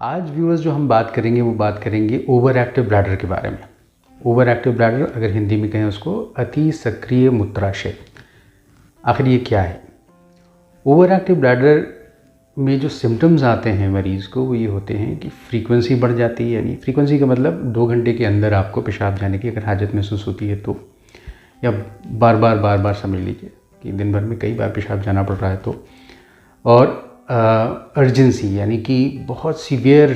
आज व्यूअर्स जो हम बात करेंगे वो बात करेंगे ओवर एक्टिव ब्लैडर के बारे में। ओवर एक्टिव ब्लैडर अगर हिंदी में कहें उसको अति सक्रिय मूत्राशय। आखिर ये क्या है? ओवर एक्टिव ब्लैडर में जो सिम्टम्स आते हैं मरीज़ को वो ये होते हैं कि फ्रीक्वेंसी बढ़ जाती है, यानी फ्रीक्वेंसी का मतलब 2 घंटे के अंदर आपको पेशाब जाने की अगर हाजत महसूस होती है तो, या बार बार समझ लीजिए कि दिन भर में कई बार पेशाब जाना पड़ रहा है तो, और अर्जेंसी यानी कि बहुत सीवियर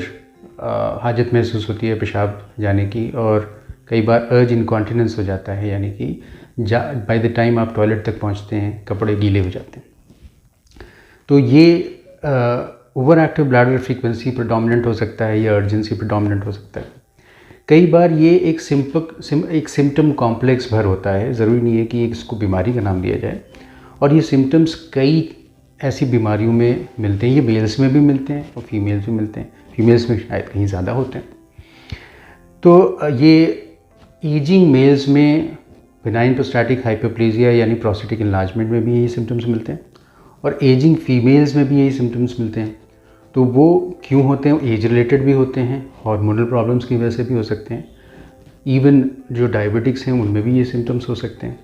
हाजत महसूस होती है पेशाब जाने की, और कई बार अर्ज इनकॉन्टिनेंस हो जाता है, यानी कि बाय द टाइम आप टॉयलेट तक पहुंचते हैं कपड़े गीले हो जाते हैं। तो ये over active bladder frequency predominant हो सकता है या अर्जेंसी प्रेडोमिनेंट हो सकता है। कई बार ये एक सिम्टम कॉम्प्लेक्स भर होता है, ज़रूरी नहीं है कि इसको बीमारी का नाम दिया जाए, और ये सिम्टम्स कई ऐसी बीमारियों में मिलते हैं। ये मेल्स में भी मिलते हैं और फीमेल्स में मिलते हैं, फीमेल्स में शायद कहीं ज़्यादा होते हैं। तो ये एजिंग मेल्स में बिनाइन प्रोस्टैटिक हाइपरप्लेजिया यानी प्रोस्टेटिक इनलार्जमेंट में भी यही सिम्टम्स मिलते हैं, और एजिंग फीमेल्स में भी यही सिम्टम्स मिलते हैं। तो वो क्यों होते हैं? एज रिलेटेड भी होते हैं, हार्मोनल प्रॉब्लम्स की वजह से भी हो सकते हैं, इवन जो डायबिटिक्स हैं उनमें भी ये सिम्टम्स हो सकते हैं।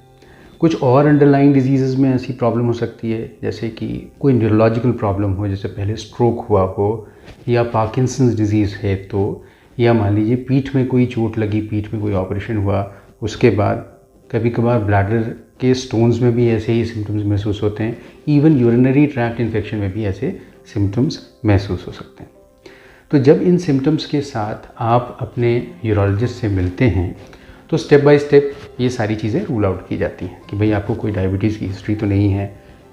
कुछ और अंडरलाइंग डिजीज़ में ऐसी प्रॉब्लम हो सकती है, जैसे कि कोई न्यूरोलॉजिकल प्रॉब्लम हो, जैसे पहले स्ट्रोक हुआ हो, या पार्किंसंस डिजीज़ है तो, या मान लीजिए पीठ में कोई चोट लगी, पीठ में कोई ऑपरेशन हुआ, उसके बाद कभी कभार ब्लैडर के स्टोन्स में भी ऐसे ही सिम्टम्स महसूस होते हैं। इवन यूरिनरी ट्रैक्ट इन्फेक्शन में भी ऐसे सिम्टम्स महसूस हो सकते हैं। तो जब इन सिम्टम्स के साथ आप अपने यूरोलॉजिस्ट से मिलते हैं तो स्टेप बाय स्टेप ये सारी चीज़ें रूल आउट की जाती हैं कि भाई आपको कोई डायबिटीज़ की हिस्ट्री तो नहीं है।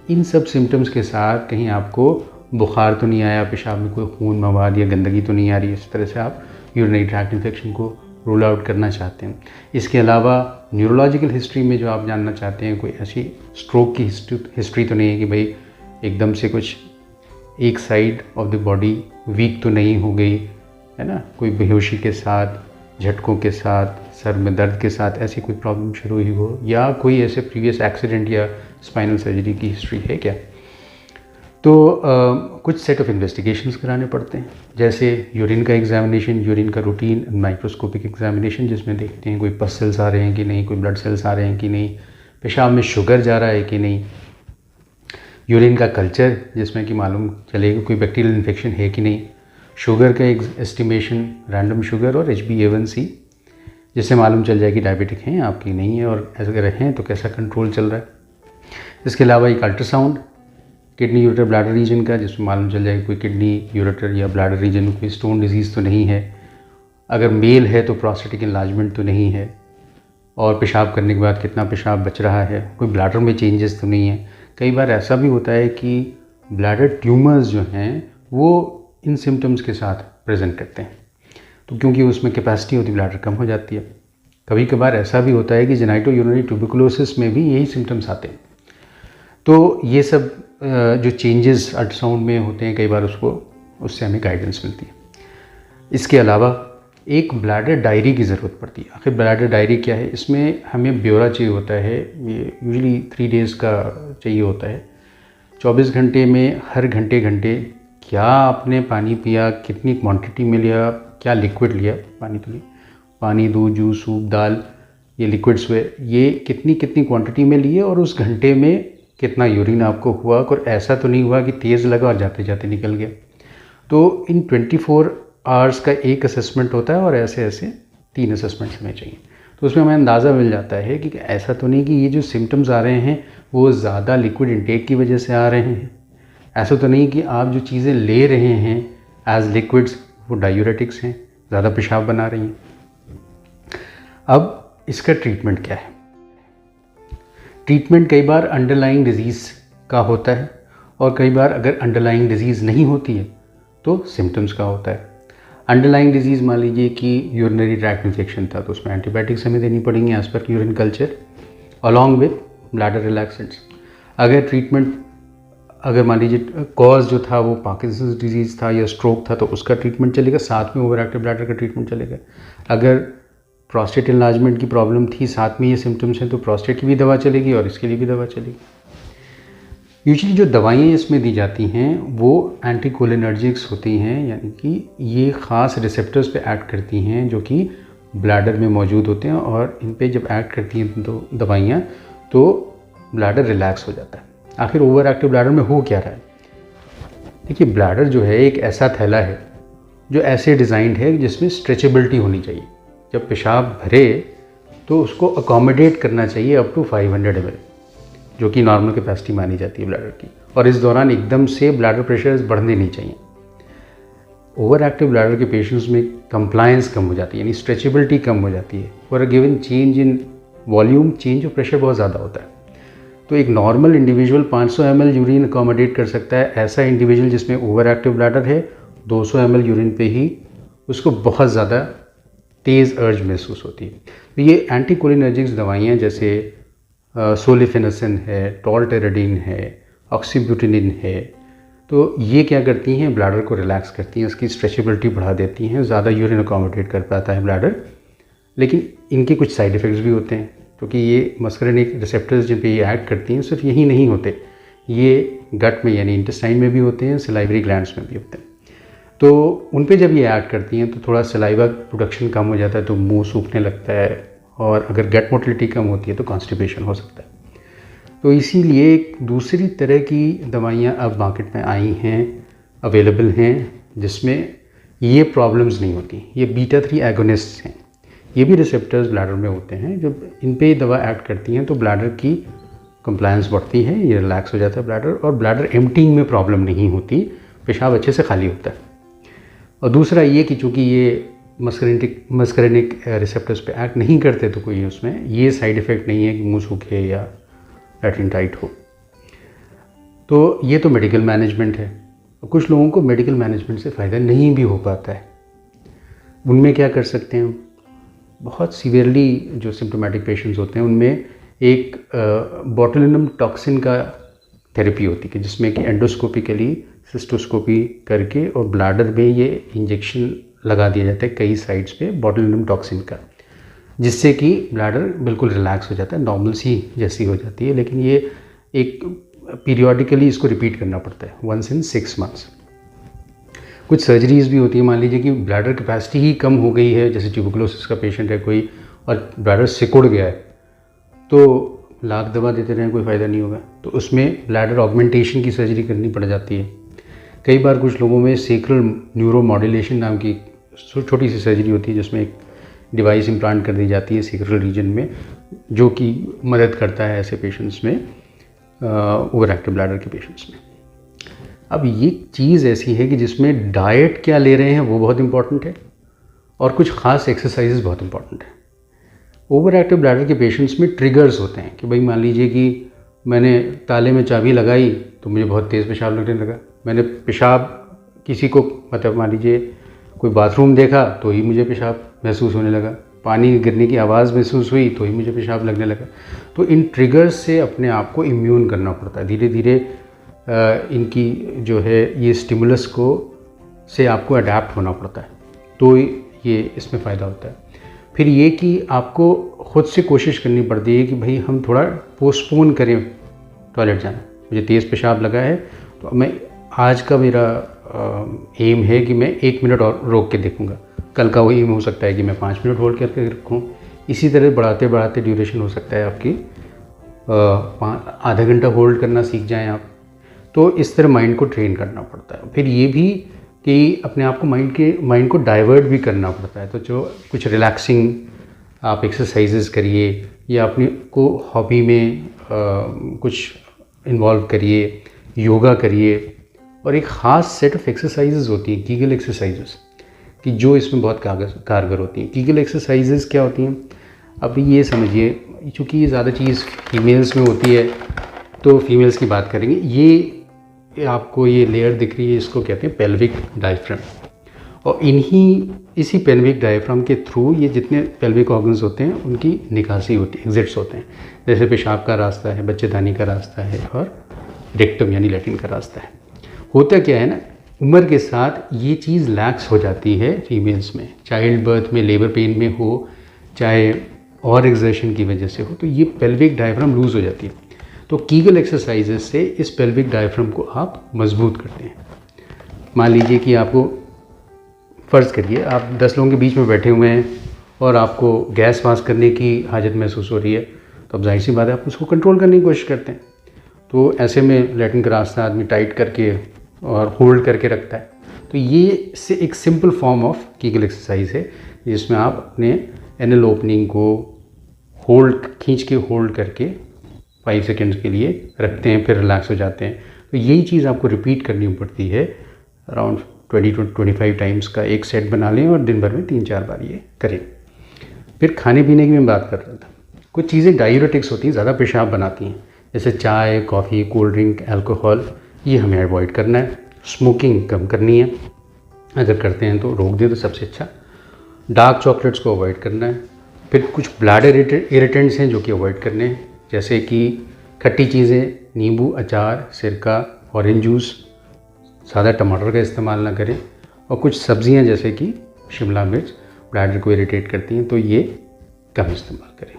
इन सब सिम्टम्स के साथ कहीं आपको बुखार तो नहीं आया, पेशाब में कोई खून मवाद या गंदगी तो नहीं आ रही, इस तरह से आप यूरिनरी ट्रैक्ट इन्फेक्शन को रूल आउट करना चाहते हैं। इसके अलावा न्यूरोलॉजिकल हिस्ट्री में जो आप जानना चाहते हैं, कोई ऐसी स्ट्रोक की हिस्ट्री तो नहीं है कि भाई एकदम से कुछ एक side of the body weak तो नहीं हो गई है ना, कोई बेहोशी के साथ, झटकों के साथ, सर में दर्द के साथ ऐसी कोई प्रॉब्लम शुरू हुई हो, या कोई ऐसे प्रीवियस एक्सीडेंट या स्पाइनल सर्जरी की हिस्ट्री है क्या। तो कुछ सेट ऑफ इन्वेस्टिगेशंस कराने पड़ते हैं, जैसे यूरिन का एग्जामिनेशन, यूरिन का रूटीन माइक्रोस्कोपिक एग्जामिनेशन, जिसमें देखते हैं कोई पस सेल्स आ रहे हैं कि नहीं, कोई ब्लड सेल्स आ रहे हैं कि नहीं, पेशाब में शुगर जा रहा है कि नहीं, यूरिन का कल्चर जिसमें कि मालूम चलेगा कोई बैक्टीरियल इन्फेक्शन है कि नहीं, शुगर का एस्टिमेशन, रैंडम शुगर और HbA1c, जिससे मालूम चल जाए कि डायबिटिक हैं आपकी नहीं है, और अगर हैं तो कैसा कंट्रोल चल रहा है। इसके अलावा एक ultrasound kidney ureter bladder region का, जिसमें मालूम चल जाए कोई किडनी यूरेटर या ब्लैडर रीजन में कोई स्टोन डिजीज़ तो नहीं है, अगर मेल है तो प्रोस्टेटिक इनलार्जमेंट तो नहीं है, और पेशाब करने के बाद कितना पेशाब बच रहा है, कोई ब्लैडर में चेंजेस तो नहीं है। कई बार ऐसा भी होता है कि ब्लैडर ट्यूमर्स जो हैं वो इन सिम्टम्स के साथ प्रेजेंट करते हैं, तो क्योंकि उसमें कैपेसिटी होती ब्लैडर कम हो जाती है। कभी कभार ऐसा भी होता है कि जेनाइटो यूरिनरी ट्यूबरकुलोसिस में भी यही सिम्टम्स आते हैं। तो ये सब जो चेंजेस अल्ट्रासाउंड में होते हैं, कई बार उससे हमें गाइडेंस मिलती है। इसके अलावा एक ब्लैडर डायरी की ज़रूरत पड़ती है। आखिर ब्लैडर डायरी क्या है? इसमें हमें ब्यौरा चाहिए होता है, ये यूजुअली 3 डेज़ का चाहिए होता है। 24 घंटे में हर घंटे क्या आपने पानी पिया, कितनी क्वांटिटी में लिया, क्या लिक्विड लिया, पानी तो नहीं, पानी, दूध, जूस, सूप, दाल, ये लिक्विड्स हुए, ये कितनी क्वांटिटी में लिए, और उस घंटे में कितना यूरिन आपको हुआ, और ऐसा तो नहीं हुआ कि तेज़ लगा और जाते जाते निकल गया। तो इन 24 आवर्स का एक असेसमेंट होता है, और ऐसे 3 असेसमेंट्स हमें चाहिए। तो उसमें हमें अंदाज़ा मिल जाता है कि ऐसा तो नहीं कि ये जो सिम्टम्स आ रहे हैं वो ज़्यादा लिक्विड इंटेक की वजह से आ रहे हैं, ऐसा तो नहीं कि आप जो चीज़ें ले रहे हैं एज लिक्विड्स वो डायूरेटिक्स हैं, ज़्यादा पेशाब बना रही हैं। अब इसका ट्रीटमेंट क्या है? ट्रीटमेंट कई बार अंडरलाइंग डिजीज़ का होता है, और कई बार अगर अंडरलाइंग डिजीज़ नहीं होती है तो सिम्टम्स का होता है। अंडरलाइंग डिजीज़ मान लीजिए कि यूरिनरी ट्रैक्ट इन्फेक्शन था, तो उसमें एंटीबायोटिक्स हमें देनी पड़ेंगी as per urine culture along with bladder relaxants. अगर मान लीजिए कॉज जो था वो पार्किंसंस डिजीज़ था या स्ट्रोक था, तो उसका ट्रीटमेंट चलेगा, साथ में ओवर एक्टिव ब्लैडर का ट्रीटमेंट चलेगा। अगर प्रोस्टेट इनलार्जमेंट की प्रॉब्लम थी, साथ में ये सिम्टम्स हैं, तो प्रोस्टेट की भी दवा चलेगी और इसके लिए भी दवा चलेगी। यूजुअली जो दवाइयाँ इसमें दी जाती हैं वो एंटीकोलिनर्जिक्स होती हैं, यानी कि ये ख़ास रिसेप्टर्स पे एक्ट करती हैं जो कि ब्लैडर में मौजूद होते हैं, और इन पे जब एक्ट करती हैं तो दवाइयाँ, तो ब्लैडर रिलैक्स हो जाता है। आखिर ओवर एक्टिव ब्लैडर में हो क्या रहा है? देखिए, ब्लैडर जो है एक ऐसा थैला है जो ऐसे डिज़ाइंड है जिसमें स्ट्रेचेबिलिटी होनी चाहिए। जब पेशाब भरे तो उसको अकोमोडेट करना चाहिए अप टू 500 ml, जो कि नॉर्मल कैपेसिटी मानी जाती है ब्लैडर की, और इस दौरान एकदम से ब्लैडर प्रेशर्स बढ़ने नहीं चाहिए। ओवर एक्टिव ब्लैडर के पेशेंट्स में कंप्लायंस कम हो जाती है, यानी स्ट्रेचेबिलिटी कम हो जाती है। For a given change in volume, change of pressure बहुत ज़्यादा होता है। तो एक normal individual 500 ml urine accommodate कर सकता है, ऐसा इंडिविजुअल जिसमें ओवर एक्टिव ब्लैडर है 200 ml यूरिन पे ही उसको बहुत ज़्यादा तेज़ अर्ज महसूस होती है। तो ये एंटीकोलिनर्जिक्स दवाइयाँ जैसे सोलिफेनेसिन है, टॉल्टेरेडिन है, ऑक्सीब्यूटिनिन है, तो ये क्या करती हैं? ब्लैडर को रिलैक्स करती हैं, उसकी स्ट्रेचेबिलिटी बढ़ा देती हैं, ज़्यादा यूरिन अकोमोडेट कर पाता है ब्लैडर। लेकिन इनके कुछ साइड इफ़ेक्ट्स भी होते हैं, क्योंकि ये मस्करेनिक रिसेप्टर्स जिन पे ये एक्ट करती हैं सिर्फ यही नहीं होते, ये गट में यानी इंटेस्टाइन में भी होते हैं, सलाइवरी ग्लैंड्स में भी होते हैं। तो उन पे जब ये एक्ट करती हैं तो थोड़ा सलाइवा प्रोडक्शन कम हो जाता है, तो मुंह सूखने लगता है, और अगर गट मोटिलिटी कम होती है तो कॉन्स्टिपेशन हो सकता है। तो इसीलिए एक दूसरी तरह की दवाइयाँ अब मार्केट में आई हैं, अवेलेबल हैं, जिसमें ये प्रॉब्लम्स नहीं होती। ये बीटा-3 एगोनिस्ट्स हैं, ये भी रिसेप्टर्स ब्लैडर में होते हैं। जब इन पे दवा एक्ट करती हैं तो ब्लैडर की कंप्लायंस बढ़ती है, ये रिलैक्स हो जाता है ब्लैडर, और ब्लैडर एम्प्टीइंग में प्रॉब्लम नहीं होती, पेशाब अच्छे से खाली होता है। और दूसरा ये कि चूँकि ये मस्करेनिक रिसेप्टर्स पे एक्ट नहीं करते, तो कोई उसमें ये साइड इफ़ेक्ट नहीं है कि मुंह सूखे या लैट्रिन टाइट हो। तो ये तो मेडिकल मैनेजमेंट है। कुछ लोगों को मेडिकल मैनेजमेंट से फ़ायदा नहीं भी हो पाता है, उनमें क्या कर सकते हैं? बहुत सीवियरली जो सिम्टोमेटिक पेशेंट्स होते हैं उनमें एक बोटुलिनम टॉक्सिन का थेरेपी होती है, जिसमें कि एंडोस्कोपिकली सिस्टोस्कोपी करके और ब्लैडर में ये इंजेक्शन लगा दिया जाता है कई साइड्स पे बोटुलिनम टॉक्सिन का, जिससे कि ब्लैडर बिल्कुल रिलैक्स हो जाता है, नॉर्मल सी जैसी हो जाती है। लेकिन ये एक पीरियोडिकली इसको रिपीट करना पड़ता है, 1 in 6 months। कुछ सर्जरीज़ भी होती है, मान लीजिए कि ब्लैडर कैपेसिटी ही कम हो गई है, जैसे ट्यूबरकुलोसिस का पेशेंट है कोई और ब्लैडर सिकुड़ गया है, तो लाख दवा देते रहें कोई फ़ायदा नहीं होगा, तो उसमें ब्लैडर ऑगमेंटेशन की सर्जरी करनी पड़ जाती है। कई बार कुछ लोगों में सेक्रल न्यूरोमॉड्यूलेशन नाम की छोटी सी सर्जरी होती है, जिसमें एक डिवाइस इम्प्लांट कर दी जाती है सेक्रल रीजन में, जो कि मदद करता है ऐसे पेशेंट्स में, ओवर एक्टिव ब्लैडर के पेशेंट्स में। अब ये चीज़ ऐसी है कि जिसमें डाइट क्या ले रहे हैं वो बहुत इंपॉर्टेंट है, और कुछ ख़ास एक्सरसाइजेज बहुत इंपॉर्टेंट है। ओवर एक्टिव ब्लैडर के पेशेंट्स में ट्रिगर्स होते हैं कि भाई मान लीजिए कि मैंने ताले में चाबी लगाई तो मुझे बहुत तेज़ पेशाब लगने लगा, मैंने पेशाब किसी को मतलब मान लीजिए कोई बाथरूम देखा तो ही मुझे पेशाब महसूस होने लगा, पानी गिरने की आवाज़ महसूस हुई तो ही मुझे पेशाब लगने लगा। तो इन ट्रिगर्स से अपने आप को इम्यून करना पड़ता है, धीरे धीरे इनकी जो है ये स्टिमुलस को से आपको अडेप्ट होना पड़ता है, तो ये इसमें फ़ायदा होता है। फिर ये कि आपको ख़ुद से कोशिश करनी पड़ती है कि भाई हम थोड़ा पोस्टपोन करें टॉयलेट जाना। मुझे तेज़ पेशाब लगा है तो मैं आज का मेरा एम है कि मैं 1 मिनट और रोक के देखूंगा, कल का वो एम हो सकता है कि मैं 5 मिनट होल्ड करके रखूँ। इसी तरह बढ़ाते बढ़ाते ड्यूरेशन हो सकता है आपकी आधा घंटा होल्ड करना सीख जाएं आप। तो इस तरह माइंड को ट्रेन करना पड़ता है। फिर ये भी कि अपने आप को माइंड को डाइवर्ट भी करना पड़ता है। तो जो कुछ रिलैक्सिंग आप एक्सरसाइजेस करिए या अपने को हॉबी में कुछ इन्वॉल्व करिए, योगा करिए। और एक ख़ास सेट ऑफ एक्सरसाइजेस होती हैं कीगल एक्सरसाइजेस कि जो इसमें बहुत कारगर होती हैं। कीगल एक्सरसाइजेस क्या होती हैं? अब ये समझिए, चूँकि ये ज़्यादा चीज़ फीमेल्स में होती है तो फीमेल्स की बात करेंगे। ये आपको ये लेयर दिख रही है, इसको कहते हैं पेल्विक डायफ्राम। और इसी पेल्विक डायफ्राम के थ्रू ये जितने पेल्विक ऑर्गन्स होते हैं उनकी निकासी होती है, एग्जिट्स होते हैं। जैसे पेशाब का रास्ता है, बच्चेदानी का रास्ता है और रेक्टम यानी लैट्रिन का रास्ता है। होता क्या है ना, उम्र के साथ ये चीज़ लैक्स हो जाती है फीमेल्स में, चाइल्ड बर्थ में, लेबर पेन में हो, चाहे और एक्सर्शन की वजह से हो, तो ये पेल्विक डायफ्राम लूज़ हो जाती है। तो कीगल एक्सरसाइजेस से इस पेल्विक डायफ्राम को आप मजबूत करते हैं। मान लीजिए कि आपको, फ़र्ज़ करिए आप 10 लोगों के बीच में बैठे हुए हैं और आपको गैस पास करने की हाजत महसूस हो रही है, तो अब जाहिर सी बात है आप उसको कंट्रोल करने की कोशिश करते हैं। तो ऐसे में लैट्रिन का रास्ता आदमी टाइट करके और होल्ड करके रखता है। तो ये से एक simple form of Kegel exercise है, जिसमें आप अपने एनल ओपनिंग को खींच के होल्ड करके 5 सेकेंड्स के लिए रखते हैं, फिर रिलैक्स हो जाते हैं। तो यही चीज़ आपको रिपीट करनी पड़ती है, अराउंड 20 to 25 टाइम्स का एक सेट बना लें और दिन भर में 3-4 बार ये करें। फिर खाने पीने की मैं बात कर रहा था। कुछ चीज़ें डायूरेटिक्स होती हैं, ज़्यादा पेशाब बनाती हैं, जैसे चाय, कॉफ़ी, कोल्ड ड्रिंक, अल्कोहल, ये हमें अवॉइड करना है। स्मोकिंग कम करनी है, अगर करते हैं तो रोक दें तो सबसे अच्छा। डार्क चॉकलेट्स को अवॉइड करना है। फिर कुछ ब्लैडर इरिटेंट्स हैं जो कि अवॉइड करने हैं, जैसे कि खट्टी चीज़ें, नींबू, अचार, सिरका, ऑरेंज जूस, सादा टमाटर का इस्तेमाल ना करें। और कुछ सब्जियां जैसे कि शिमला मिर्च ब्लैडर को इरिटेट करती हैं, तो ये कम इस्तेमाल करें।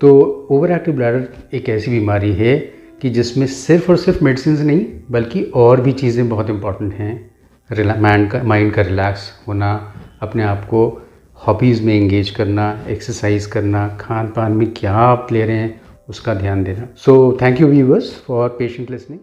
तो ओवर एक्टिव ब्लैडर एक ऐसी बीमारी है कि जिसमें सिर्फ और सिर्फ मेडिसिन नहीं बल्कि और भी चीज़ें बहुत इंपॉर्टेंट हैं। माइंड का रिलैक्स होना, अपने आप को हॉबीज़ में एंगेज करना, एक्सरसाइज करना, खान पान में क्या आप ले रहे हैं उसका ध्यान देना। So thank you viewers for patient listening.